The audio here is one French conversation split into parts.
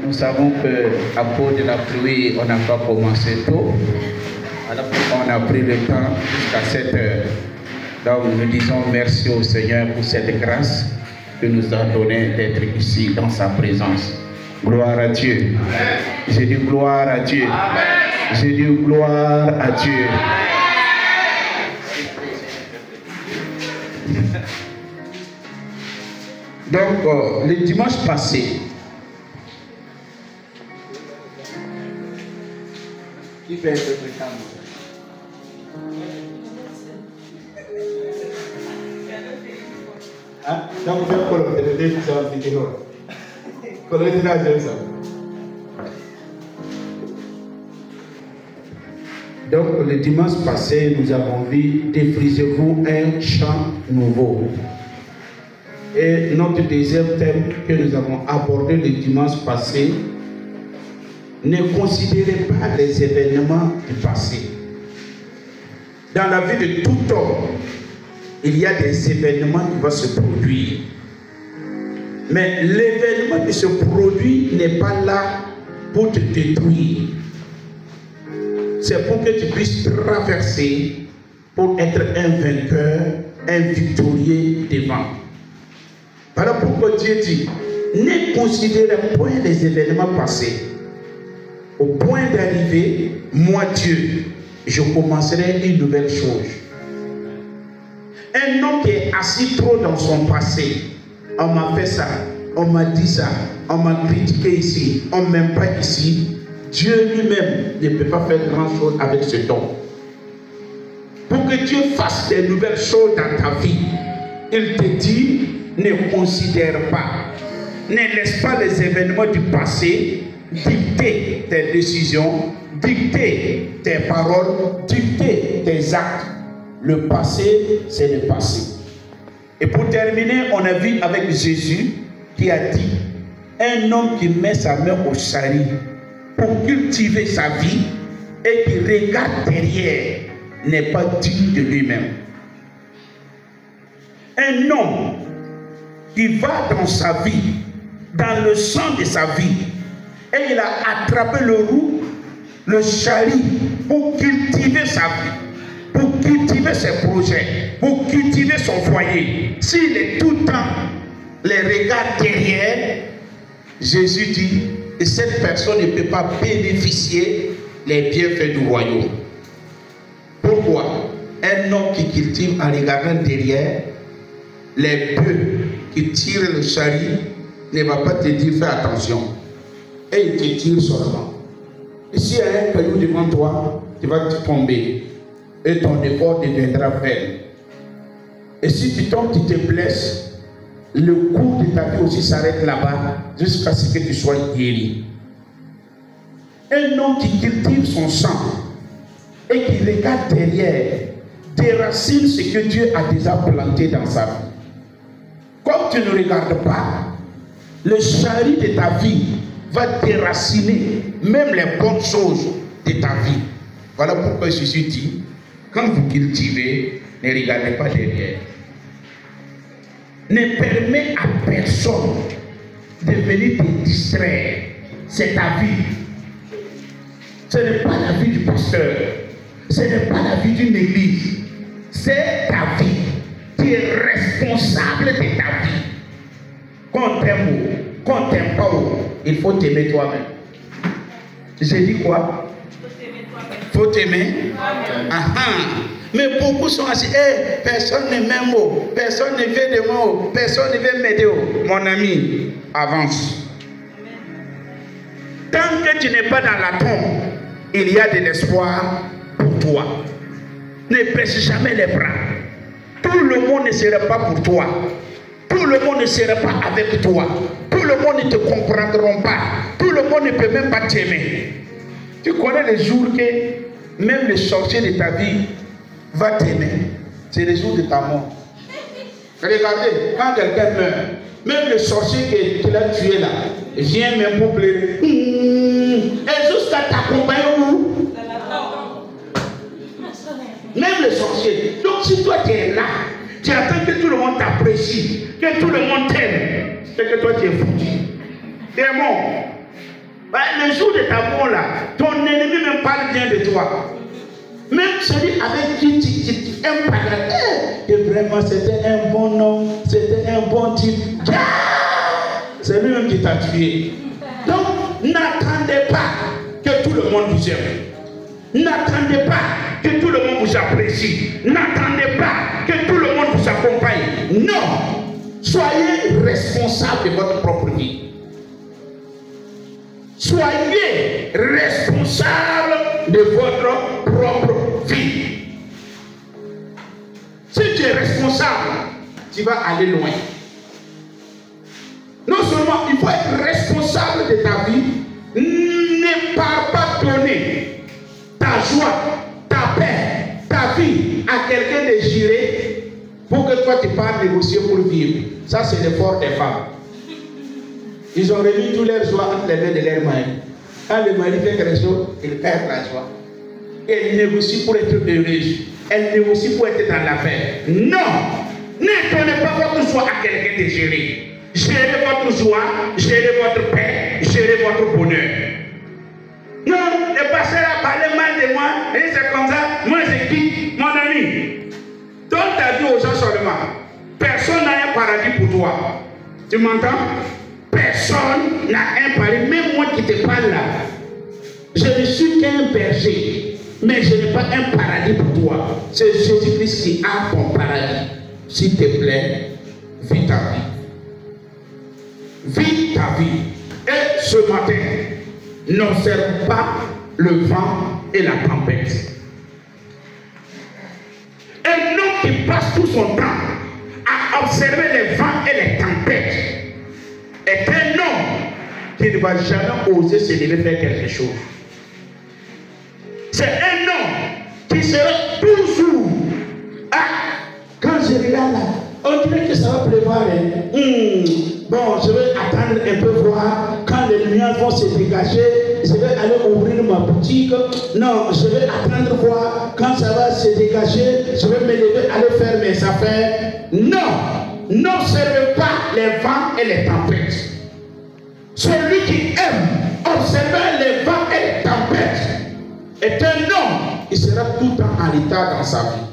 Nous savons qu'à cause de la pluie, on n'a pas commencé tôt. Alors on a pris le temps jusqu'à cette heure. Donc nous disons merci au Seigneur pour cette grâce que nous a donné d'être ici dans sa présence. Gloire à Dieu. J'ai dit gloire à Dieu. J'ai dit gloire à Dieu. Donc le dimanche passé, qui fait être donc le dimanche passé, nous avons vu défrisez-vous un chant nouveau. Et notre deuxième thème que nous avons abordé le dimanche passé, ne considérez pas les événements du passé. Dans la vie de tout homme, il y a des événements qui vont se produire. Mais l'événement qui se produit n'est pas là pour te détruire. C'est pour que tu puisses traverser, pour être un vainqueur, un victorieux devant. Voilà pourquoi Dieu dit, ne considérez point les événements passés. Au point d'arriver, moi Dieu, je commencerai une nouvelle chose. Un homme qui est assis trop dans son passé, on m'a fait ça, on m'a dit ça, on m'a critiqué ici, on ne m'aime pas ici. Dieu lui-même ne peut pas faire grand chose avec ce don. Pour que Dieu fasse des nouvelles choses dans ta vie, il te dit, ne considère pas, ne laisse pas les événements du passé dicter tes décisions, dicter tes paroles, dicter tes actes. Le passé, c'est le passé. Et pour terminer, on a vu avec Jésus qui a dit, un homme qui met sa main au chari pour cultiver sa vie et qui regarde derrière n'est pas digne de lui-même. Un homme qui va dans sa vie, dans le sang de sa vie, et il a attrapé le roux, le chari pour cultiver sa vie, pour cultiver ses projets, pour cultiver son foyer. S'il est tout le temps les regards derrière, Jésus dit, et cette personne ne peut pas bénéficier les bienfaits du royaume. Pourquoi? Un homme qui cultive en regardant derrière, les bœufs qui tirent le chari ne va pas te dire fais attention. Et il te tire seulement. Et s'il y a un caillou devant toi, tu vas te tomber. Et ton effort deviendra vain. Et si tu tombes, tu te blesses, le cours de ta vie aussi s'arrête là-bas jusqu'à ce que tu sois guéri. Un homme qui cultive son sang et qui regarde derrière, déracine ce que Dieu a déjà planté dans sa vie. Comme tu ne regardes pas, le chari de ta vie va déraciner même les bonnes choses de ta vie. Voilà pourquoi Jésus dit, quand vous cultivez, ne regardez pas derrière. Ne permets à personne de venir te distraire. C'est ta vie. Ce n'est pas la vie du pasteur. Ce n'est pas la vie d'une église. C'est ta vie. Tu es responsable de ta vie. Qu'on t'aime ou qu'on t'aime pas, il faut t'aimer toi-même. J'ai dit quoi? Il faut t'aimer. Mais beaucoup sont assis, hey, personne ne m'aime, personne ne veut de moi, personne ne veut m'aider. Mon ami, avance. Tant que tu n'es pas dans la tombe, il y a de l'espoir pour toi. Ne baisse jamais les bras. Tout le monde ne sera pas pour toi. Tout le monde ne sera pas avec toi. Tout le monde ne te comprendra pas. Tout le monde ne peut même pas t'aimer. Tu connais les jours que même le sorcier de ta vie va t'aimer. C'est le jour de ta mort. Regardez, quand quelqu'un meurt, même le sorcier qui l'a tué là, vient même pour pleurer. Et jusqu'à t'accompagner où? Même le sorcier. Donc si toi tu es là, tu attends que tout le monde t'apprécie, que tout le monde t'aime, c'est que toi tu es foutu. Tu es mort. Bah, le jour de ta mort là, ton ennemi même parle bien de toi. Même celui avec qui tu aimes parler, et vraiment c'était un bon homme, c'était un bon type. C'est lui-même qui t'a tué. Donc, n'attendez pas que tout le monde vous aime. N'attendez pas que tout le monde vous apprécie. N'attendez pas que tout le monde vous accompagne. Non. Soyez responsable de votre propre vie. Soyez responsable de votre propre vie. Si tu es responsable, tu vas aller loin. Non seulement il faut être responsable de ta vie, ne pars pas donner ta joie, ta paix, ta vie à quelqu'un de géré pour que toi tu parles négocier pour vivre. Ça c'est l'effort des femmes. Ils ont remis tous leurs joies entre les mains de leur mari. Quand le mari fait quelque chose, il perd la joie. Elle négocie pour être heureuse. Elle négocie pour être dans la paix. Non! Ne donnez pas votre joie à quelqu'un de gérer. Gérez votre joie, gérez votre paix, gérez votre bonheur. Non, le pasteur a parlé mal de moi, et c'est comme ça, moi je quitte mon ami. Donne ta vie aux gens seulement. Personne n'a un paradis pour toi. Tu m'entends? Personne n'a un paradis. Même moi qui te parle là, je ne suis qu'un berger, mais je n'ai pas un paradis pour toi. C'est Jésus-Christ qui a ton paradis. S'il te plaît, vis ta vie. Vis ta vie. Et ce matin, n'observe pas le vent et la tempête. Un homme qui passe tout son temps à observer les vents et les tempêtes est un homme qui ne va jamais oser se lever faire quelque chose. C'est un homme qui sera toujours quand je regarde là, on dirait que ça va pleuvoir. Bon, je vais attendre un peu voir quand les lumières vont se dégager. Je vais aller ouvrir ma boutique. Non, je vais attendre voir quand ça va se dégager. Je vais me lever, aller faire mes affaires. Non, n'observez pas les vents et les tempêtes. Celui qui aime observer les vents et les tempêtes est un homme. Il sera tout le temps en retard dans sa vie.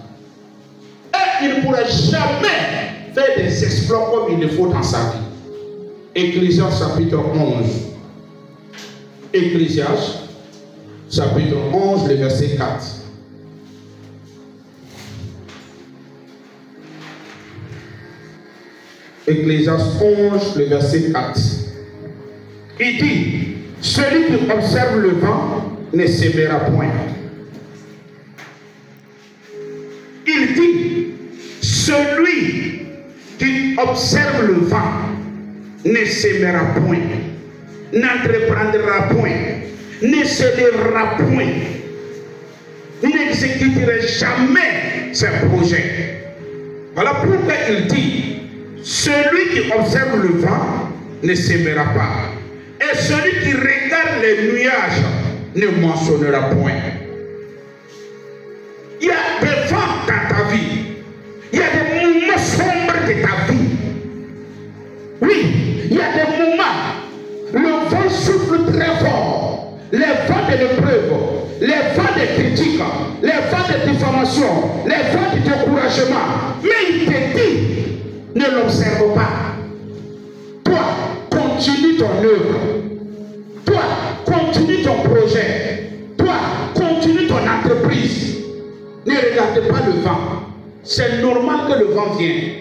Et il ne pourra jamais faire des exploits comme il le faut dans sa vie. Ecclésiaste chapitre 11. Ecclésiaste chapitre 11, le verset 4. Ecclésiaste 11, le verset 4. Il dit, celui qui observe le vent ne s'éveillera point. Il dit, celui qui observe le vent ne s'aimera point, n'entreprendra point, ne se lèvera point, n'exécutera jamais ses projets. Voilà pourquoi il dit, celui qui observe le vent ne s'aimera pas, et celui qui regarde les nuages ne mentionnera point. Il y a des vents dans ta vie. Il y a des moments sombres de ta vie. Oui, il y a des moments, le vent souffle très fort. Les vents de l'épreuve, les vents de critiques, les vents de diffamation, les vents de découragement. Mais il te dit, ne l'observe pas. Toi, continue ton œuvre. Toi, continue ton projet. Toi, continue ton entreprise. Ne regarde pas le vent. C'est normal que le vent vienne.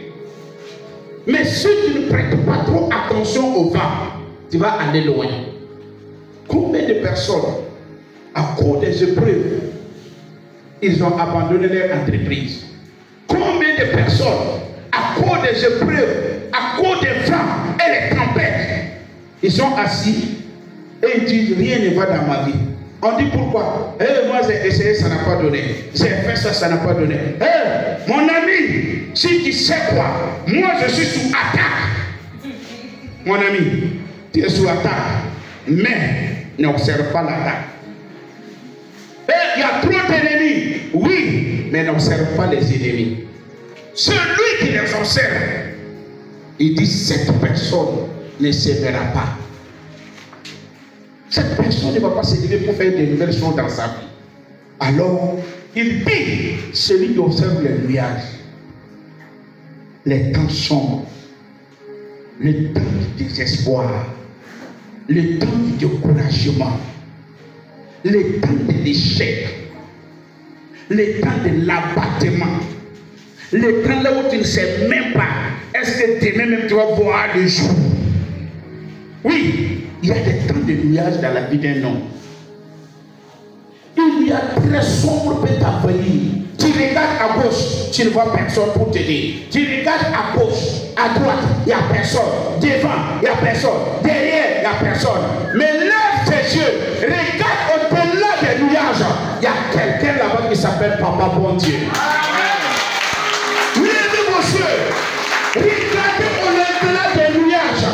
Mais si tu ne prêtes pas trop attention au vent, tu vas aller loin. Combien de personnes, à cause des épreuves, ils ont abandonné leur entreprise? Combien de personnes, à cause des épreuves, à cause des vents et les tempêtes, ils sont assis et ils disent rien ne va dans ma vie. On dit pourquoi? Moi j'ai essayé, ça n'a pas donné. J'ai fait ça, ça n'a pas donné. Mon ami, si tu sais quoi, moi je suis sous attaque. Mon ami, tu es sous attaque. Mais n'observe pas l'attaque. Il y a trop d'ennemis. Oui, mais n'observe pas les ennemis. Celui qui les observe, il dit cette personne ne se verra pas. cette personne ne va pas se lever pour faire de nouvelles choses dans sa vie. Alors, il dit, celui qui observe les nuages, les temps sombres, les temps du désespoir, les temps du découragement, les temps de l'échec, les temps de l'abattement, les temps là où tu ne sais même pas, est-ce que demain même tu vas voir le jour? Oui, il y a des temps de nuages dans la vie d'un homme. Il y a très sombre peut t'envahir. Tu regardes à gauche, tu ne vois personne pour t'aider. Tu regardes à gauche, à droite, il n'y a personne. Devant, il n'y a personne. Derrière, il n'y a personne. Mais lève tes yeux, regarde au-delà des nuages. Il y a quelqu'un là-bas qui s'appelle Papa Bon Dieu. Levez vos yeux, regardez au-delà des nuages.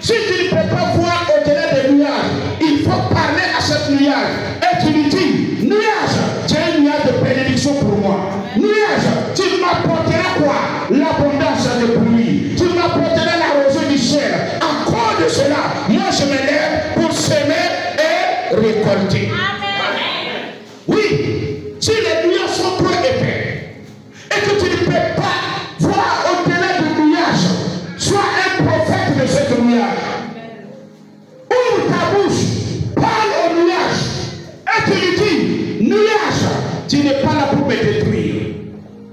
Si tu ne peux pas voir au-delà des nuages, il faut parler à cette nuage. Et tu lui dis, nuage, tu es un nuage de bénédiction pour moi. Nuage, tu m'apporteras quoi? L'abondance de pluie. Tu m'apporteras la rosée du ciel. À cause de cela, moi je me lève pour semer et récolter. Amen. Oui, si les nuages sont trop épais et que tu ne peux pas voir au-delà du nuage, sois un prophète de cette nuage. Ouvre ta bouche, parle au nuage et tu lui dis, nuage, tu n'es pas là pour me détruire.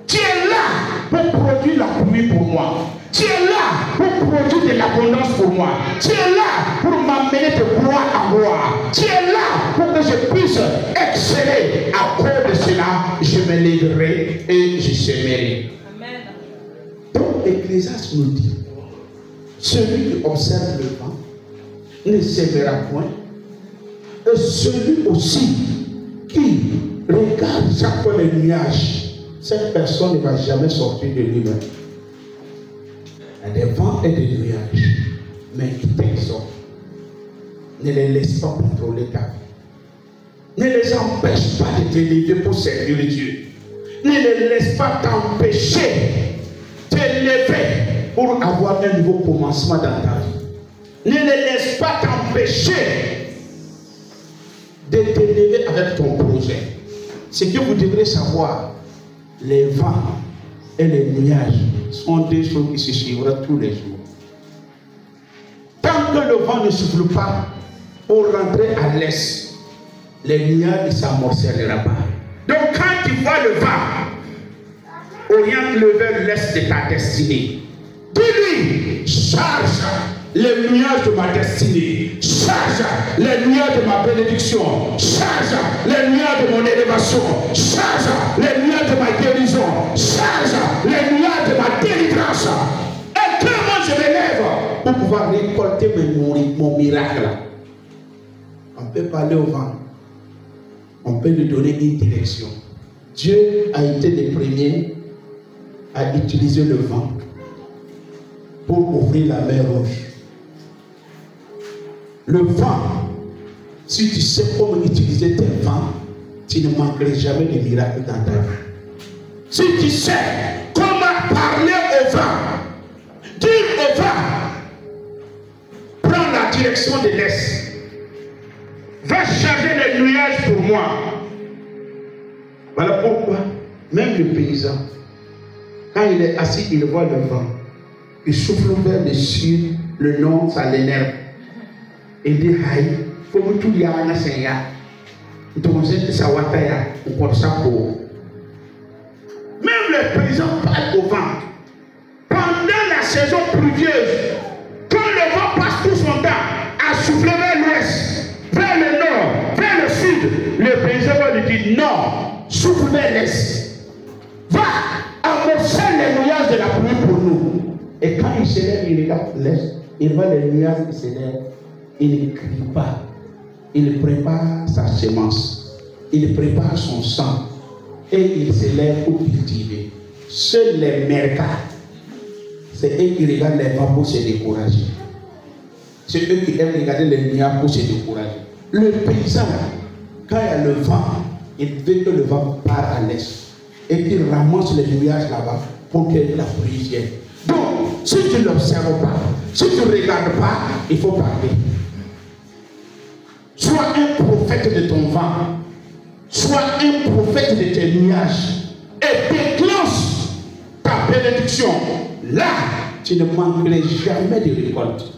Tu es là pour produire la pluie pour moi. Tu es là pour produire de l'abondance pour moi. Tu es là pour m'amener de gloire à gloire. Tu es là pour que je puisse exceller. À cause de cela, je me lèverai et je sèmerai. Amen. Donc l'Ecclésiaste nous dit, celui qui observe le vent ne sèmera point. Et celui aussi qui regarde chaque fois les nuages, cette personne ne va jamais sortir de lui-même. Il y a des vents et des nuages, mais il t'exhorte. Ne les laisse pas contrôler ta vie. Ne les empêche pas de t'élever pour servir Dieu. Ne les laisse pas t'empêcher de t'élever pour avoir un nouveau commencement dans ta vie. Ne les laisse pas t'empêcher de t'élever avec ton projet. Ce que vous devrez savoir, les vents et les nuages sont des choses qui se suivront tous les jours. Tant que le vent ne souffle pas pour rentrer à l'est, les nuages ne s'amorcellera pas. Donc quand tu vois le vent, oriente le vers l'est de ta destinée. Dis-lui, charge les nuages de ma destinée, charge les nuages de ma bénédiction, charge les nuages de mon élévation, charge les nuages de ma guérison, charge les nuages de ma délivrance. Et que moi je me lève pour pouvoir récolter mon miracle. On peut parler au vent, on peut lui donner une direction. Dieu a été le premier à utiliser le vent pour ouvrir la mer Rouge. Le vent, si tu sais comment utiliser tes vents, tu ne manqueras jamais de miracles dans ta vie. Si tu sais comment parler au vent, dire au vent, prends la direction de l'est, va charger les nuages pour moi. Voilà pourquoi même le paysan, quand il est assis, il voit le vent, il souffle vers le sud, le nord, ça l'énerve. Il dit, aïe, faut que tout y a un enseignant. Donc, c'est ça, on porte ça pour. Même les paysans parlent au vent. Pendant la saison pluvieuse, quand le vent passe tout son temps à souffler vers l'ouest, vers le nord, vers le sud, le paysan va lui dire, non, souffle vers l'est. Va amorcer les nuages de la pluie pour nous. Et quand il se lève, il regarde l'est, il voit les nuages qui se lèvent. Il ne crie pas. Il prépare sa semence. Il prépare son sang. Et il se lève pour cultiver. Seuls les mercats, c'est eux qui regardent les vents pour se décourager. C'est eux qui aiment regarder les nuages pour se décourager. Le paysan, quand il y a le vent, il veut que le vent parte à l'est. Et qu'il ramasse les nuages là-bas pour que la pluie vienne. Donc, si tu ne l'observes pas, si tu ne regardes pas, il faut parler. Sois un prophète de ton vent. Sois un prophète de tes nuages. Et déclenche ta bénédiction. Là, tu ne manquerais jamais de récolte.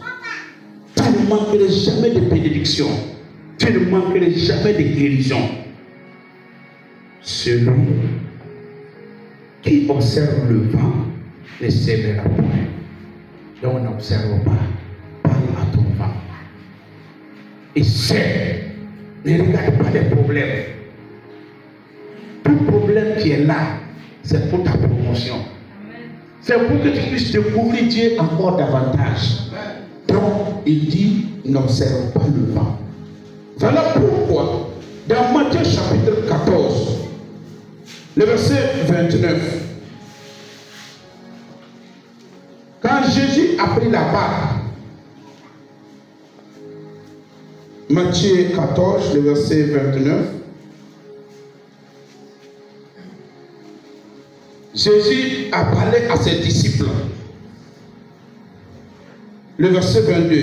Tu ne manquerais jamais de bénédiction. Tu ne manquerais jamais de guérison. Celui qui observe le vent ne s'éveillera point. Donc n'observe pas. Parle à ton vent. Et c'est. Ne regarde pas les problèmes. Tout problème qui est là, c'est pour ta promotion. C'est pour que tu puisses découvrir Dieu encore davantage. Donc, il dit, n'observe pas le vent. Voilà pourquoi, dans Matthieu chapitre 14, le verset 29, quand Jésus a pris la barque, Matthieu 14, le verset 29, Jésus a parlé à ses disciples. Le verset 22.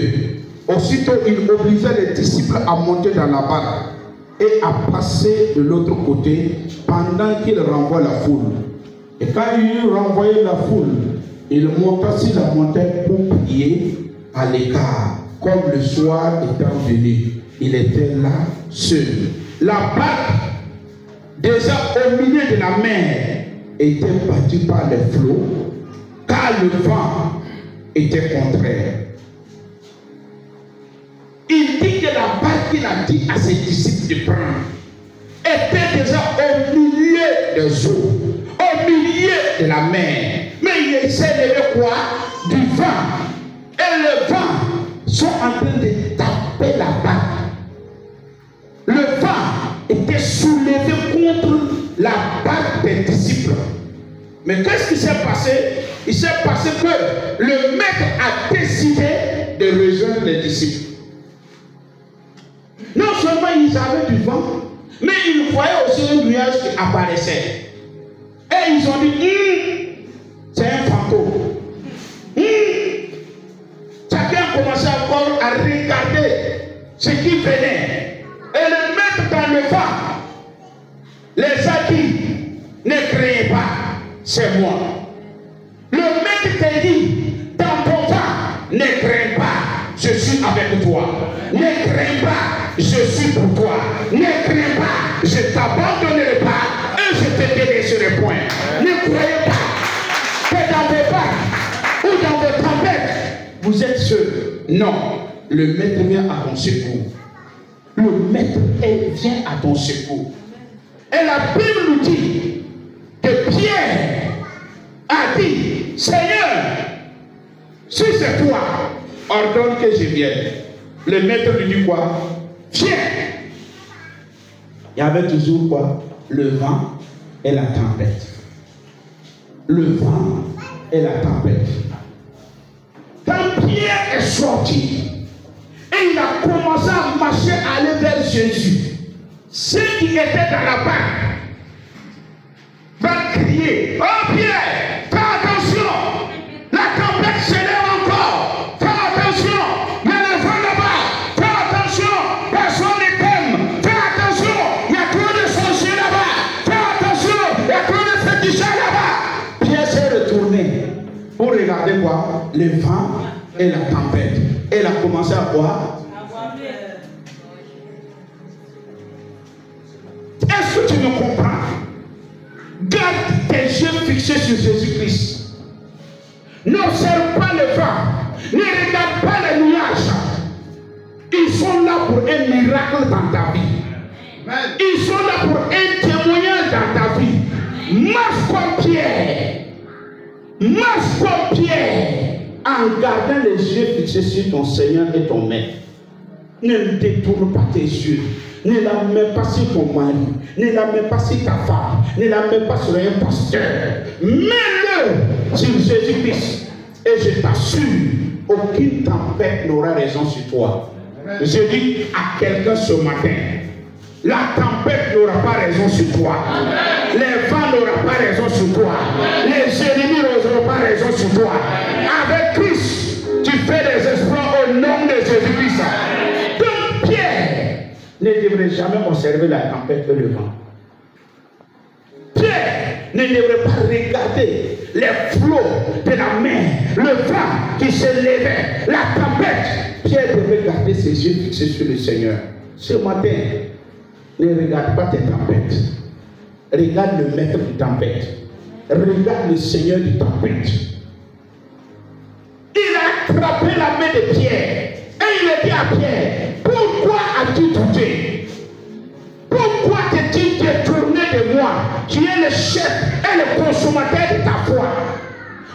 Aussitôt, il obligea les disciples à monter dans la barque et à passer de l'autre côté pendant qu'il renvoie la foule. Et quand il eut renvoyé la foule, il monta sur la montagne pour prier à l'écart. Comme le soir étant venu, il était là seul. La barque, déjà au milieu de la mer, était battue par les flots, car le vent était contraire. Il dit que la barque qu'il a dit à ses disciples de prendre était déjà au milieu des eaux, au milieu de la mer. Mais il essaie de le quoi? Du vent. Et le vent sont en train de taper la barque. Le vent était soulevé contre la barque des disciples. Mais qu'est-ce qui s'est passé? Il s'est passé que le maître a décidé de rejoindre les disciples. Non seulement ils avaient du vent, mais ils voyaient aussi un nuage qui apparaissait. Et ils ont dit, c'est un fantôme. Chacun a commencé encore à regarder ce qui venait. Et le maître dans le vent les a dit, ne craignez pas, c'est moi. Le maître t'a dit, dans ton vent, ne crains pas, je suis avec toi. Ne crains pas, je suis pour toi. Ne crains pas, je t'abandonnerai pas et je te délaisserai point. Ne croyez pas que dans vos barques ou dans vos tempêtes, vous êtes seuls. Non, le maître vient à ton secours. Le maître vient à ton secours. Et la Bible nous dit que Pierre a dit, Seigneur, si c'est toi, ordonne que je vienne. Le maître lui dit quoi? Viens. Il y avait toujours quoi? Le vent et la tempête. Le vent et la tempête. Quand Pierre est sorti et il a commencé à marcher, à aller vers Jésus, ceux qui étaient dans la barque vont crier, oh Pierre, fais attention, la tempête s'élève encore, fais attention, il y a le vent là-bas, fais attention, personne ne t'aime, fais attention, il y a trop de sorciers là-bas, fais attention, il y a trop de féticheurs là-bas. Pierre s'est retourné pour regarder quoi? Le vent et la tempête. Et il a commencé à voir. Est-ce que tu me comprends? Garde tes yeux fixés sur Jésus-Christ. N'observe pas le vent. Ne regarde pas les nuages. Ils sont là pour un miracle dans ta vie. Ils sont là pour un témoignage dans ta vie. Marche comme Pierre. Marche comme Pierre. En gardant les yeux fixés sur ton Seigneur et ton Maître. Ne détourne pas tes yeux. Ne la mets pas sur ton mari. Ne la mets pas sur ta femme. Ne la mets pas sur un pasteur. Mets-le sur Jésus-Christ. Et je t'assure, aucune tempête n'aura raison sur toi. Je dis à quelqu'un ce matin, la tempête n'aura pas raison sur toi. Les vents n'auront pas raison sur toi. Les ennemis n'auront pas raison sur toi. Avec Christ, tu fais des exploits au nom de Jésus-Christ. Donc Pierre ne devrait jamais observer la tempête et le vent. Pierre ne devrait pas regarder les flots de la mer, le vent qui se levait, la tempête. Pierre devait garder ses yeux fixés sur le Seigneur. Ce matin, ne regarde pas tes tempêtes. Regarde le maître de tempête. Regarde le Seigneur de tempête. Il a attrapé la main de Pierre et il a dit à Pierre, pourquoi as-tu douté? Pourquoi t'es-tu détourné de moi, qui est le chef et le consommateur de ta foi?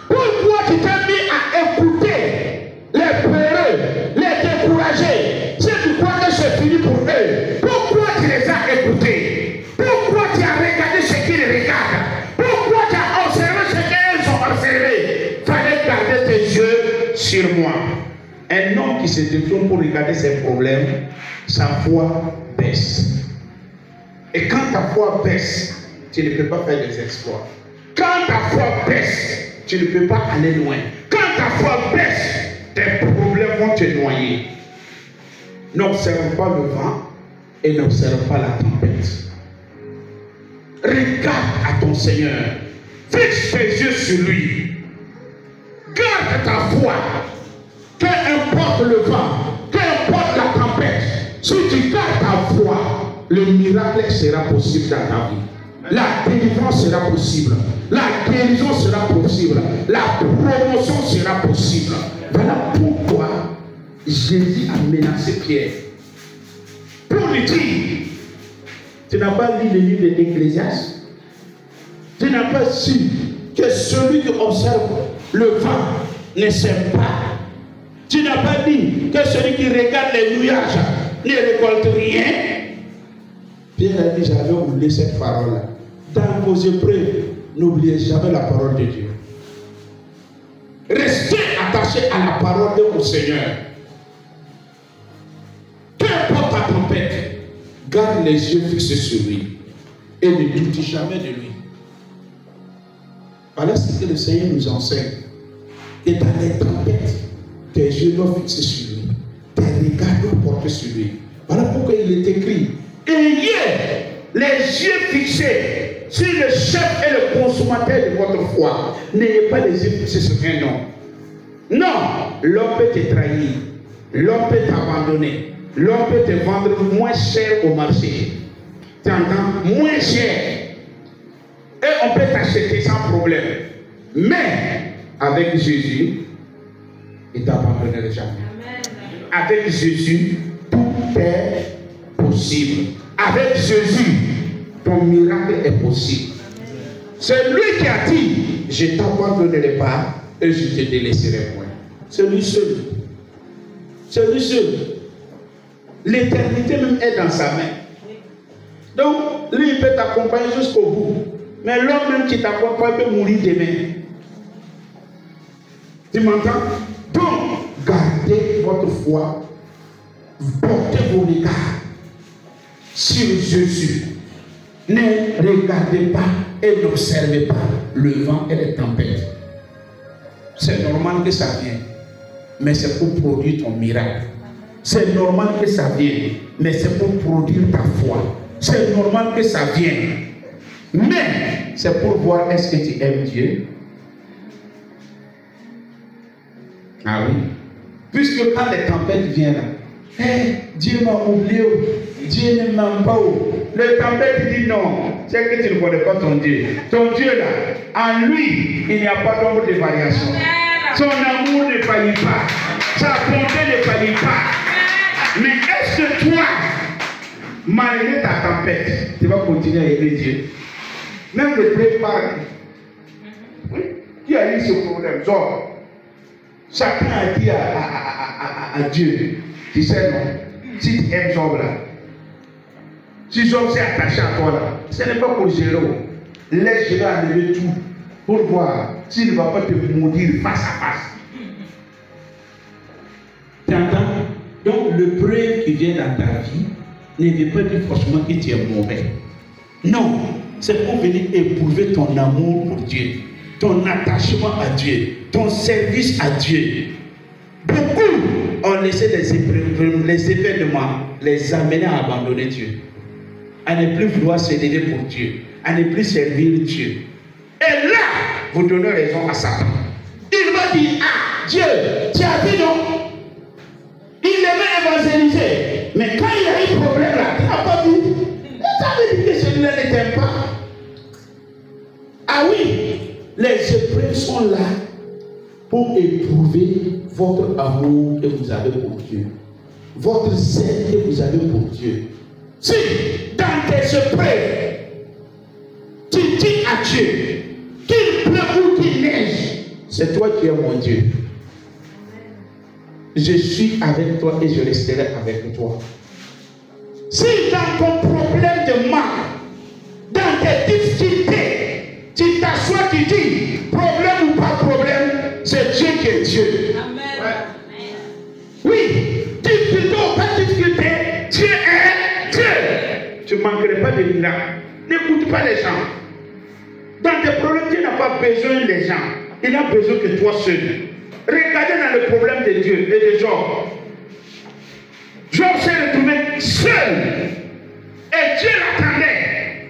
Pourquoi tu t'es mis à écouter les peureux, les découragés, ceux qui croient que c'est fini pour eux? Pourquoi tu les as écoutés? Pourquoi tu as regardé ce qu'ils regardent? Pourquoi tu as observé ce qu'ils ont observé? Fallait garder tes yeux sur moi. Un homme qui se détourne pour regarder ses problèmes, sa foi baisse. Et quand ta foi baisse, tu ne peux pas faire des exploits. Quand ta foi baisse, tu ne peux pas aller loin. Quand ta foi baisse, tes problèmes vont te noyer. N'observe pas le vent et n'observe pas la tempête. Regarde à ton Seigneur. Fixe tes yeux sur lui. Garde ta foi. Qu'importe le vent, qu'importe la tempête, si tu gardes ta foi, le miracle sera possible dans ta vie. La délivrance sera possible. La guérison sera possible. La promotion sera possible. Voilà pourquoi Jésus a menacé Pierre. Pour lui dire, tu n'as pas lu le livre de l'Ecclésiaste? Tu n'as pas su que celui qui observe le vent ne sème pas? Tu n'as pas dit que celui qui regarde les nuages ne récolte rien? Pierre a dit, j'avais oublié cette parole-là. Dans vos épreuves, n'oubliez jamais la parole de Dieu. Restez attachés à la parole de mon Seigneur. Qu'importe ta tempête, garde les yeux fixés sur lui et ne doute jamais de lui. Voilà ce que le Seigneur nous enseigne. Et dans les tempêtes, tes yeux doivent fixer sur lui. Tes regards doivent porter sur lui. Voilà pourquoi il est écrit, ayez les yeux fixés sur le chef et le consommateur de votre foi. N'ayez pas les yeux fixés sur un homme. Non, l'homme peut te trahir. L'homme peut t'abandonner. L'homme peut te vendre moins cher au marché. Tu entends? Moins cher. Et on peut t'acheter sans problème. Mais avec Jésus, il t'abandonnera jamais. Avec Jésus, tout est possible. Avec Jésus, ton miracle est possible. C'est lui qui a dit, je t'abandonnerai pas et je te délaisserai point. C'est lui seul. C'est lui seul. L'éternité même est dans sa main. Donc, lui, il peut t'accompagner jusqu'au bout. Mais l'homme même qui t'accompagne peut mourir demain. Tu m'entends? Donc, gardez votre foi. Portez vos regards sur Jésus. Ne regardez pas et n'observez pas le vent et les tempêtes. C'est normal que ça vienne, mais c'est pour produire ton miracle. C'est normal que ça vienne, mais c'est pour produire ta foi. C'est normal que ça vienne, mais c'est pour voir est-ce que tu aimes Dieu. Ah oui. Puisque quand les tempêtes viennent, hey, Dieu m'a oublié, Dieu ne m'aime pas. Le tempête dit non, c'est que tu ne connais pas ton Dieu. Ton Dieu là, en lui, il n'y a pas d'ombre de variation. Son amour ne faillit pas, sa bonté ne faillit pas. Mais est-ce que toi, malgré ta tempête, tu vas continuer à aimer Dieu? Même le préparer. Oui. Qui a eu ce problème? Genre, chacun a dit à Dieu, tu sais non, si tu aimes Job là, si Job s'est attaché à toi là, ce n'est pas pour gérer. Laisse Dieu enlever tout pour voir s'il ne va pas te maudire face à face. Tu entends? Donc le preuve qui vient dans ta vie ne veut pas dire forcément que tu es mauvais. Non, c'est pour venir éprouver ton amour pour Dieu, ton attachement à Dieu, ton service à Dieu. Beaucoup ont laissé les événements les amener à abandonner Dieu, à ne plus vouloir se lever pour Dieu, à ne plus servir Dieu. Et là, vous donnez raison à Satan. Il va dire, ah, Dieu, tu as dit non. Il aimait évangéliser. Mais quand il y a eu problème là, tu n'as pas vu. Il t'avait dit que celui-là ne t'aime pas. Ah oui, les épreuves sont là pour éprouver votre amour que vous avez pour Dieu. Votre zèle que vous avez pour Dieu. Si dans tes épreuves, tu dis à Dieu, qu'il pleut ou qu'il neige, c'est toi qui es mon Dieu. Je suis avec toi et je resterai avec toi. Si dans ton problème de manque, dans tes difficultés, tu t'assois, tu dis, problème ou pas problème, c'est Dieu qui est Dieu. Amen. Ouais. Oui, difficulté ou pas difficulté, Dieu est Dieu. Tu ne manquerais pas de miracles. N'écoute pas les gens. Dans tes problèmes, Dieu n'a pas besoin des gens. Il n'a besoin que toi seul. Regardez dans le problème de Dieu et de Job. Job s'est retrouvé seul. Et Dieu l'attendait.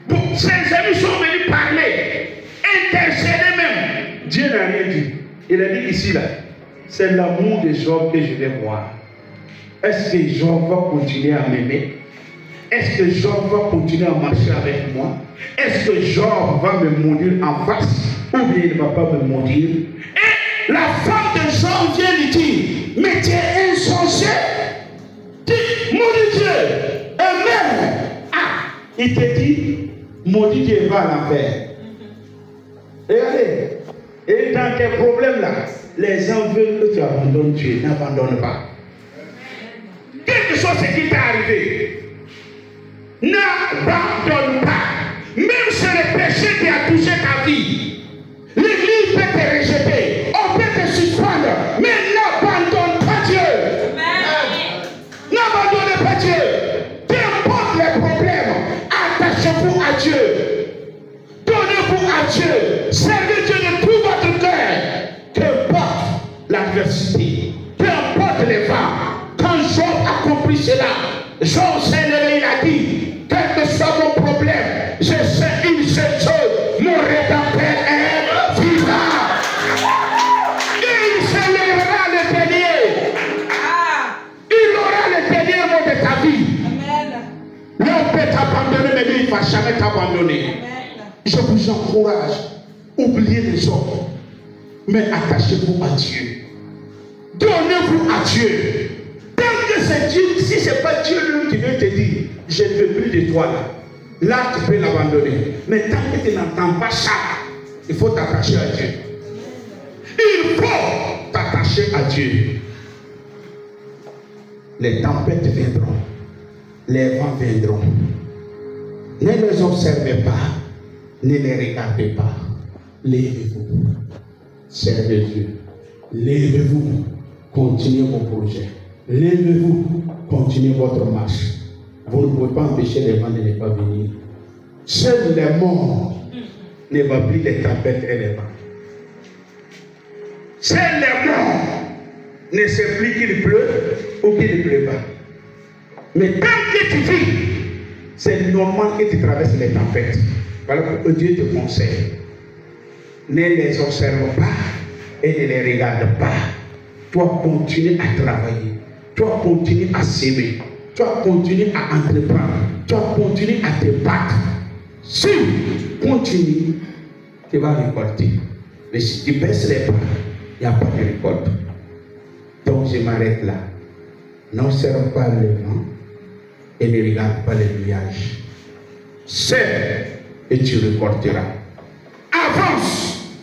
Bon, ses amis sont venus parler, intercéder même. Dieu n'a rien dit. Il a dit ici, là, c'est l'amour de Job que je vais voir. Est-ce que Job va continuer à m'aimer? Est-ce que Job va continuer à marcher avec moi? Est-ce que Job va me maudire en face? Ou bien il ne va pas me maudire? Et la femme de Job vient lui dire, mais tu es insensé. Dis, maudit Dieu. Et même, ah, il te dit, maudit Dieu, va à l'enfer. Regardez, et dans tes problèmes là, les gens veulent que tu abandonnes Dieu. N'abandonne pas. Quel que soit ce qui t'est arrivé, n'abandonne pas. Même si le péché qui a touché ta vie, l'église peut te rejeter, on peut te suspendre, mais n'abandonne pas Dieu. N'abandonnez pas Dieu. Qu'importe les problèmes, attachez-vous à Dieu. Donnez-vous à Dieu. Servez Dieu de tout votre cœur. Qu'importe l'adversité, qu'importe les vents. Quand Job accomplit cela, Job s'est levé, il a dit, quel que soit mon problème, je sais une seule chose, mon rédempteur est vivant. Il se lèvera le dernier. Il aura le dernier mot de ta vie. L'homme peut t'abandonner, mais lui, il ne va jamais t'abandonner. Je vous encourage, oubliez les hommes, mais attachez-vous à Dieu. Donnez-vous à Dieu. Tant que c'est Dieu, si ce n'est pas Dieu lui qui vient te dire, je ne veux plus de toi là tu peux l'abandonner. Mais tant que tu n'entends pas ça, il faut t'attacher à Dieu. Il faut t'attacher à Dieu. Les tempêtes viendront, les vents viendront. Ne les observez pas, ne les regardez pas. Lèvez-vous, servez Dieu. Lèvez-vous, continuez vos projets. Lèvez-vous, continuez votre marche. Vous ne pouvez pas empêcher les vents de ne pas venir. Seuls les morts ne va plus les tempêtes et les vents. Seuls les morts ne savent plus qu'il pleut ou qu'il ne pleut pas. Mais tant que tu vis, c'est normal que tu traverses les tempêtes. Voilà pourquoi Dieu te conseille. Ne les observe pas et ne les regarde pas. Toi, continue à travailler. Toi, continue à s'aimer. Toi, continue à entreprendre. Toi, continue à te battre. Si tu continues, tu vas récolter. Mais si tu baisses les pas, il n'y a pas de récolte. Donc, je m'arrête là. N'observe pas le vent et ne regarde pas les nuages. Sème et tu récolteras. Avance.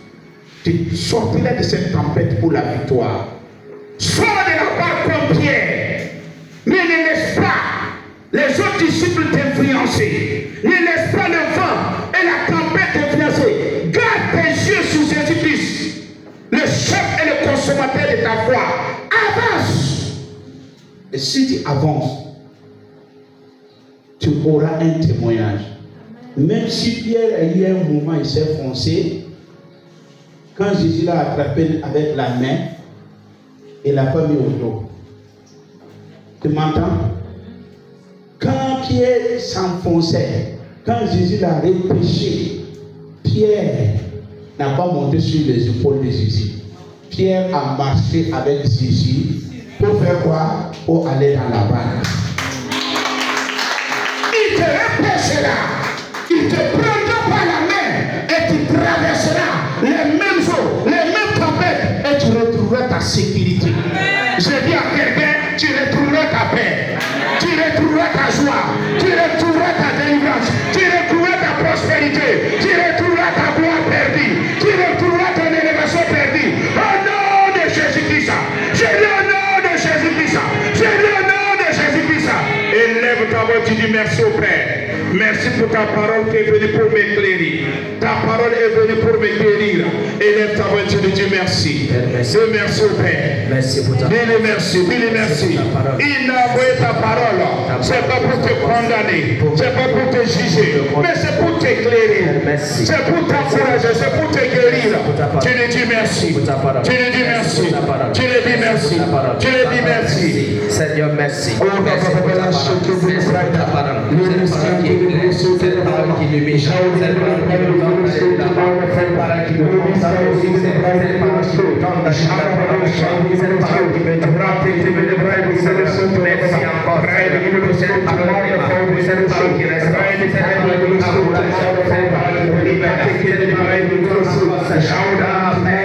Tu sortiras de cette tempête pour la victoire. Sors de la barque comme Pierre. Mais ne laisse pas les autres disciples t'influencer. Ne laisse pas le vent et la tempête t'influencer. Garde tes yeux sur Jésus-Christ, le chef et le consommateur de ta foi. Avance. Et si tu avances, tu auras un témoignage. Même si Pierre a eu un moment, il s'est foncé. Quand Jésus l'a attrapé avec la main, Il l'a pas mis au dos. Tu m'entends? Quand Pierre s'enfonçait, quand Jésus l'a repêché, Pierre n'a pas monté sur les épaules de Jésus. Pierre a marché avec Jésus pour faire quoi? Pour aller dans la barque. Il te repêchera, il te prendra par la main et tu traverseras les mêmes eaux, les mêmes tempêtes et tu retrouveras ta sécurité. Je dis à quelqu'un, tu retrouveras ta paix, tu retrouveras ta joie, tu retrouveras ta délivrance, tu retrouveras ta prospérité, tu retrouveras ta gloire perdue, tu retrouveras ton élévation perdue. Au nom de Jésus-Christ, je dis au nom de Jésus-Christ, je dis au nom de Jésus-Christ. Élève ta voix, tu dis merci au Père. Merci pour ta parole qui est venue pour m'éclairer. Ta parole est venue pour me guérir. Élève ta voix, tu dis merci. Merci au Père. Merci pour ta parole. Dis-le merci, dis-le merci. Il n'a envoyé ta parole. C'est pas pour te condamner, c'est pas pour te juger, mais c'est pour t'éclairer. C'est pour t'encourager, c'est pour te guérir. Tu lui dis merci. Tu lui dis merci. Tu lui dis merci. Tu lui dis merci. Seigneur, merci. Merci pour ta parole. Cette parole qui illumine, cette parole qui nous donne cette parole qui nous consacre aussi, cette parole qui nous donne cette parole qui me donne. Merci encore, Seigneur, pour cette parole qui reste, cette parole qui nous encourage, cette parole qui nous libère, cette parole qui nous encourage, cette parole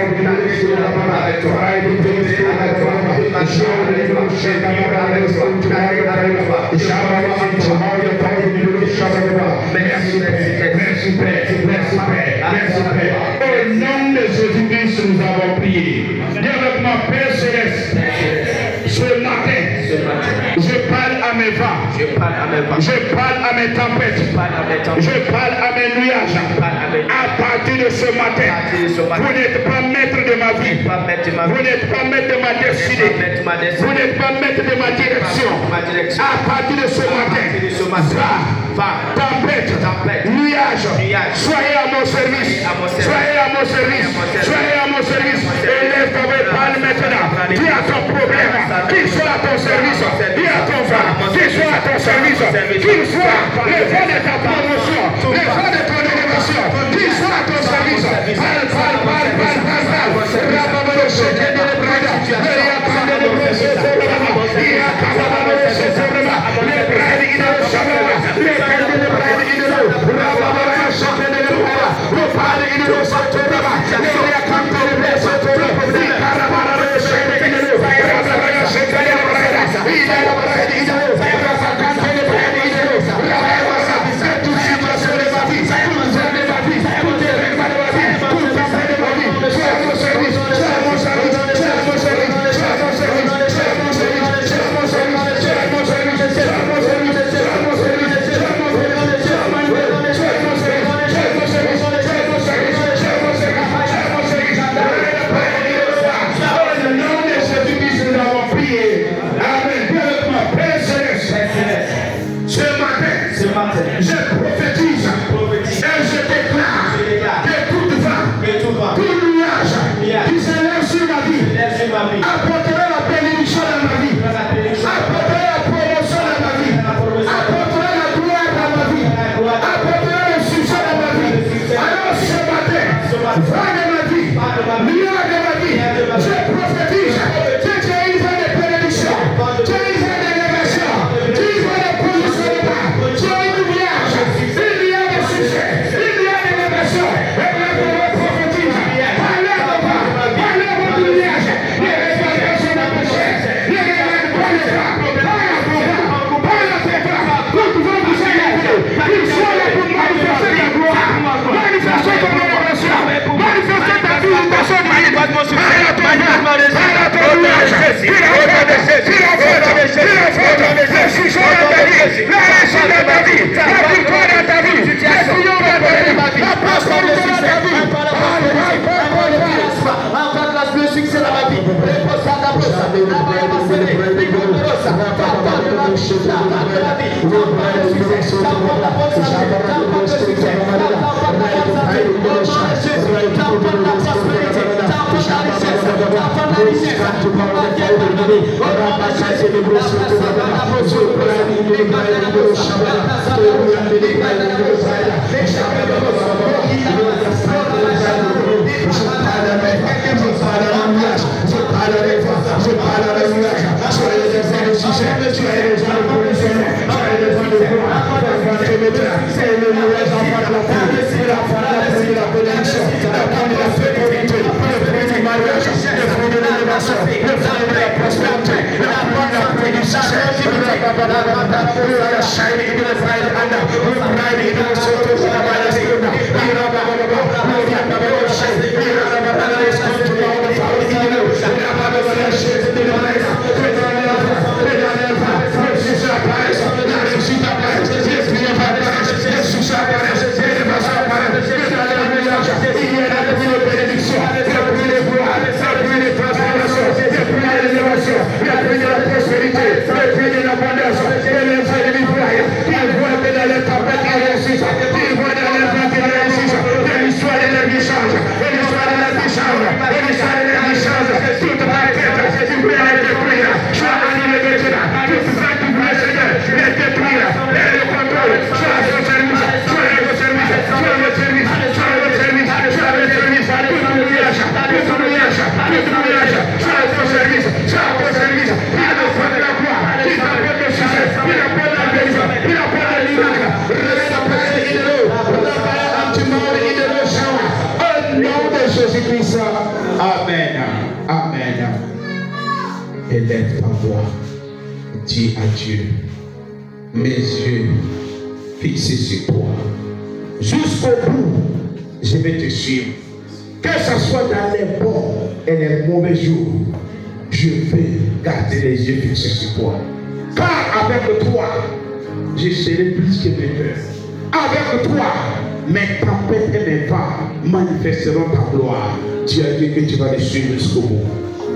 qui nous avec toi, avec toi, merci Père. Au nom de Jésus-Christ, nous avons prié. Dis avec moi, Père Céleste, ce matin, je parle à mes vents, je parle à mes tempêtes, je parle à mes nuages. À partir de ce matin, vous n'êtes pas maître de ma vie, vous n'êtes pas maître de ma destinée, vous n'êtes pas maître de ma direction. À partir de ce matin, tempête, nuage, soyez à mon service, soyez à mon service, soyez à mon service. Élève ta voix, parle maintenant. Dis à ton problème, qu'il soit à ton service. Dis à ton vent, qu'il soit à ton service. Qu'il soit le vent de ta promotion, le vent de ton élévation, qu'il soit à ton service. Amen. Amen. Élève ta voix. Dis à Dieu, mes yeux fixés sur toi. Jusqu'au bout, je vais te suivre. Que ce soit dans les bons et les mauvais jours, je vais garder les yeux fixés sur toi. Car avec toi, je serai plus que vainqueur. Avec toi, mes tempêtes et mes vents manifesteront ta gloire. Tu as dit que tu vas les suivre jusqu'au bout.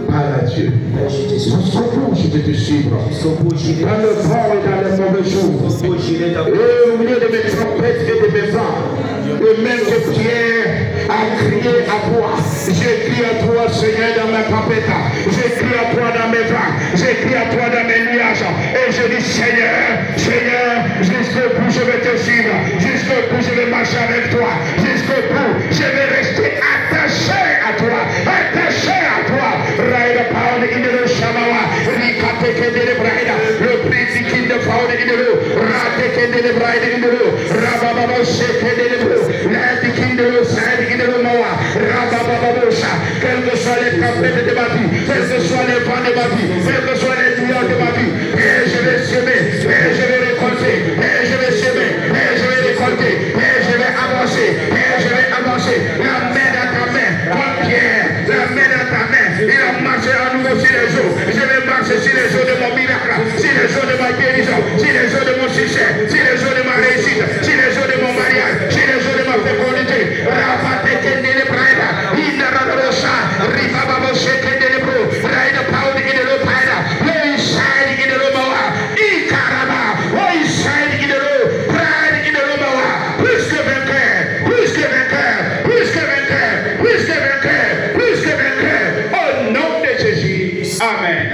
Parle à Dieu. Jusqu'au bout, je vais te suivre. Dans le vent et dans les mauvais jours. Et au milieu de mes tempêtes et de mes vents, et même que Pierre a crié à toi. J'ai crié à toi, Seigneur, dans ma tempête. J'ai crié à toi dans mes vents. J'ai crié à toi dans mes nuages. Et je dis, Seigneur, Seigneur, jusqu'au bout, je vais te suivre. Jusqu'au bout, je vais marcher avec toi. Jusqu'au bout, je vais rester attaché à toi. Attaché à toi. Raïda Paul Indelo Shamawa. Rikate Kendele Braïda. Le prince qui de Paul Indelo. Rate Kendele Braïda Indelo. Rababa Shekendele Bro. Lati Kindelo Saïd Indelo Mawa. Rababa Sha. Quelles que soient les tempêtes de ma vie, quels que soient les vents de ma vie, quels que soient les douleurs de ma vie, et je vais semer, et je vais récolter, et je vais semer, et je vais récolter, et je vais avancer, et je vais avancer. La main dans ta main, comme Pierre, la main dans ta main, il a marché à nouveau sur les eaux. Je vais marcher sur les eaux de mon miracle, sur les eaux de ma guérison, sur les eaux de mon succès, sur les eaux de ma réussite, sur les eaux de mon mariage, sur les eaux de ma fécondité. Rabate Kendele Braïda, Inararosa, Ribaba Shekendele Bro, Raïda Paul Indelo Païda, Inside Indelo Mawa, Ikaraba, Inside Indelo, Pride Indelo Mawa, plus que vainqueur, plus que vainqueur, plus que vainqueur, plus que vainqueur, plus que vainqueur, au nom de Jésus. Amen.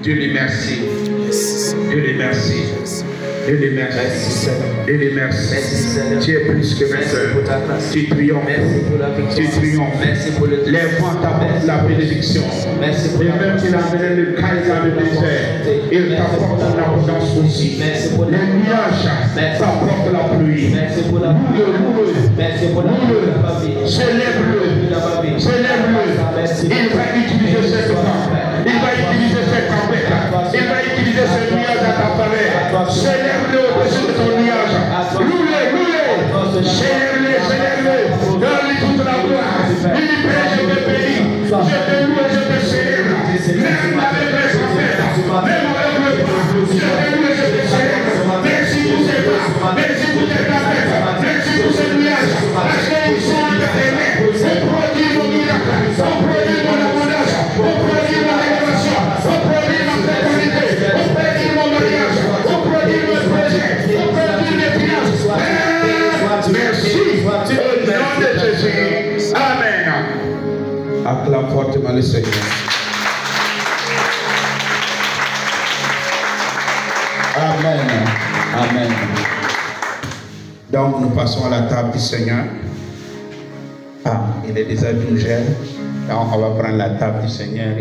Dieu lui merci. Dieu lui merci. Dieu lui merci. Dieu lui merci. Tu es plus que vainqueur. Tu triomphes. Tu triomphes. Les vents t'apportent la bénédiction. Et même qu'il a amené le caille dans le désert, il t'apporte l'abondance aussi. Les nuages t'apportent la pluie. Célèbre-le. Célèbre-le. Il va utiliser cette vent. Il va utiliser cette tempête. Il va utiliser ce nuage à ta faveur. Célèbre-le au-dessus de ton nuage. Loue-le. Célèbre-le. Donne-lui toute la gloire. Il dit, Père, je te bénis. Je te loue et je te célèbre. Même avec les tempêtes, même avec le vent, je te loue et je te célèbre. Merci pour ces vents. Merci pour tes tempêtes. Merci pour ces nuages. Parce qu'ils sont entre tes mains. On produit mon miracle. On produit mon abondance. On Amen. Amen. Donc nous passons à la table du Seigneur. Ah, il est déjà 12 heures. Donc on va prendre la table du Seigneur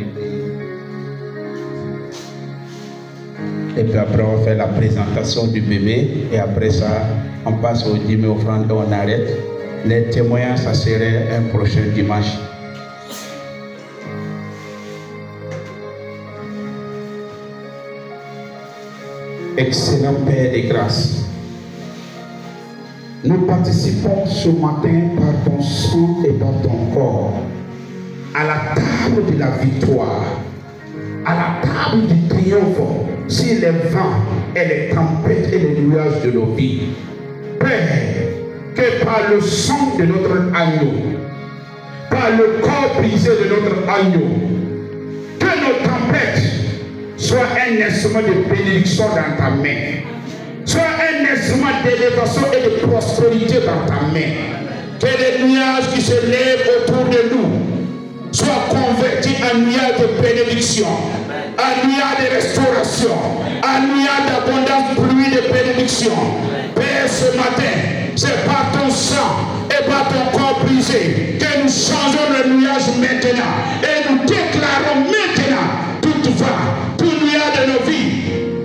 et puis après on fait la présentation du bébé et après ça on passe au dîme offrande et on arrête. Les témoignages, ça serait un prochain dimanche. Excellent Père de grâce, nous participons ce matin par ton sang et par ton corps à la table de la victoire, à la table du triomphe sur les vents et les tempêtes et les nuages de nos vies. Père, que par le sang de notre agneau, par le corps brisé de notre agneau, que nos tempêtes soient un instrument de bénédiction dans ta main, soit un instrument d'élévation et de prospérité dans ta main. Que les nuages qui se lèvent autour de nous soient convertis en nuages de bénédiction, en nuages de restauration, en nuages d'abondance, pluie de bénédiction. Père, ce matin, c'est par ton sang et par ton corps brisé que nous changeons le nuage maintenant et nous déclarons maintenant toute va, tout nuage de nos vies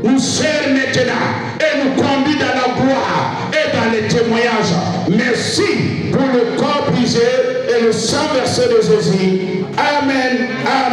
nous sert maintenant et nous conduit dans la gloire et dans les témoignages. Merci pour le corps brisé et le sang versé de Jésus. Amen. Amen.